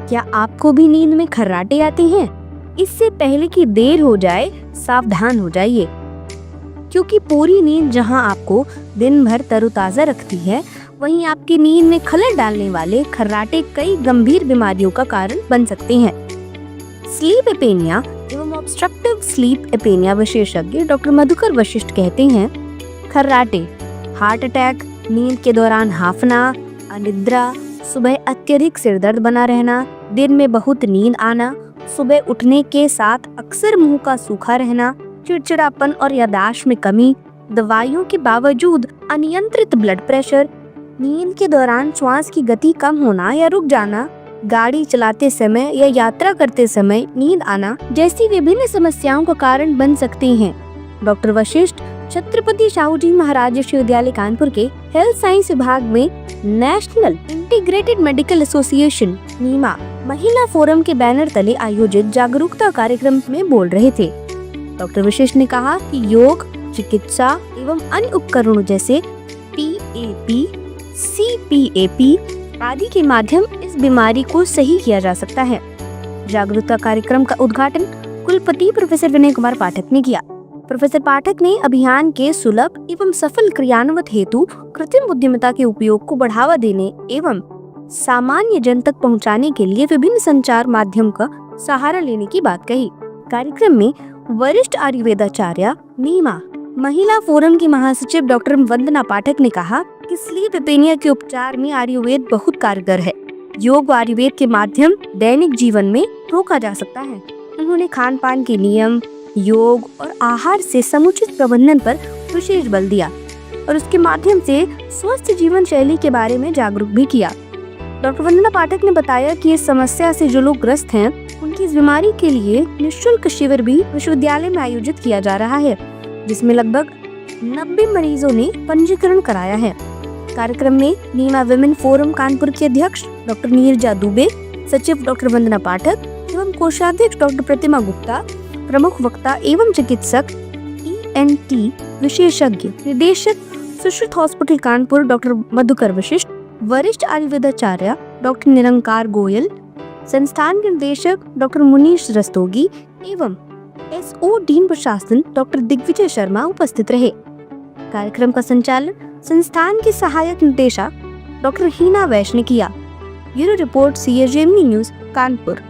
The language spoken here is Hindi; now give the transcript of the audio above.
क्या आपको भी नींद में खर्राटे आते हैं? इससे पहले कि देर हो जाए, सावधान हो जाइए, क्योंकि पूरी नींद जहां आपको दिन भर तरोताजा रखती है, वहीं आपकी नींद में खलल डालने वाले खर्राटे कई गंभीर बीमारियों का कारण बन सकते हैं। स्लीप एपेनिया एवं ऑब्स्ट्रक्टिव स्लीप एपेनिया विशेषज्ञ डॉक्टर मधुकर वशिष्ठ कहते हैं, खर्राटे, हार्ट अटैक, नींद के दौरान हांफना, अनिद्रा, सुबह अत्यधिक सिरदर्द बना रहना, दिन में बहुत नींद आना, सुबह उठने के साथ अक्सर मुंह का सूखा रहना, चिड़चिड़ापन और याददाश्त में कमी, दवाइयों के बावजूद अनियंत्रित ब्लड प्रेशर, नींद के दौरान श्वास की गति कम होना या रुक जाना, गाड़ी चलाते समय या यात्रा करते समय नींद आना जैसी विभिन्न समस्याओं का कारण बन सकते हैं। डॉक्टर वशिष्ठ छत्रपति शाहूजी महाराज विश्वविद्यालय कानपुर के हेल्थ साइंस विभाग में नेशनल इंटीग्रेटेड मेडिकल एसोसिएशन नीमा महिला फोरम के बैनर तले आयोजित जागरूकता कार्यक्रम में बोल रहे थे। डॉक्टर वशिष्ठ ने कहा कि योग, चिकित्सा एवं अन्य उपकरणों जैसे PAP, CPAP आदि के माध्यम इस बीमारी को सही किया जा सकता है। जागरूकता कार्यक्रम का उद्घाटन कुलपति प्रोफेसर विनय कुमार पाठक ने किया। प्रोफेसर पाठक ने अभियान के सुलभ एवं सफल क्रियान्वित हेतु कृत्रिम बुद्धिमत्ता के उपयोग को बढ़ावा देने एवं सामान्य जन तक पहुंचाने के लिए विभिन्न संचार माध्यम का सहारा लेने की बात कही। कार्यक्रम में वरिष्ठ आयुर्वेदाचार्य नीमा महिला फोरम की महासचिव डॉक्टर वंदना पाठक ने कहा कि स्लीप एपेनिया के उपचार में आयुर्वेद बहुत कारगर है। योग व आयुर्वेद के माध्यम दैनिक जीवन में रोका जा सकता है। उन्होंने खान पान के नियम, योग और आहार से समुचित प्रबंधन पर विशेष बल दिया और उसके माध्यम से स्वस्थ जीवन शैली के बारे में जागरूक भी किया। डॉक्टर वंदना पाठक ने बताया कि इस समस्या से जो लोग ग्रस्त हैं, उनकी इस बीमारी के लिए निःशुल्क शिविर भी विश्वविद्यालय में आयोजित किया जा रहा है, जिसमें लगभग 90 मरीजों ने पंजीकरण कराया है। कार्यक्रम में नीमा विमेन फोरम कानपुर के अध्यक्ष डॉक्टर नीरजा दुबे, सचिव डॉक्टर वंदना पाठक एवं कोषाध्यक्ष डॉक्टर प्रतिमा गुप्ता, प्रमुख वक्ता एवं चिकित्सक ENT विशेषज्ञ निदेशक सुश्रुत हॉस्पिटल कानपुर डॉक्टर मधुकर वशिष्ठ, वरिष्ठ आयुर्वेदाचार्य डॉक्टर निरंकार गोयल, संस्थान के निदेशक डॉक्टर मुनीश रस्तोगी एवं SO डीन प्रशासन डॉक्टर दिग्विजय शर्मा उपस्थित रहे। कार्यक्रम का संचालन संस्थान की सहायक निदेशक डॉक्टर हीना वैश्य ने किया। Bureau report CAGME news Kanpur.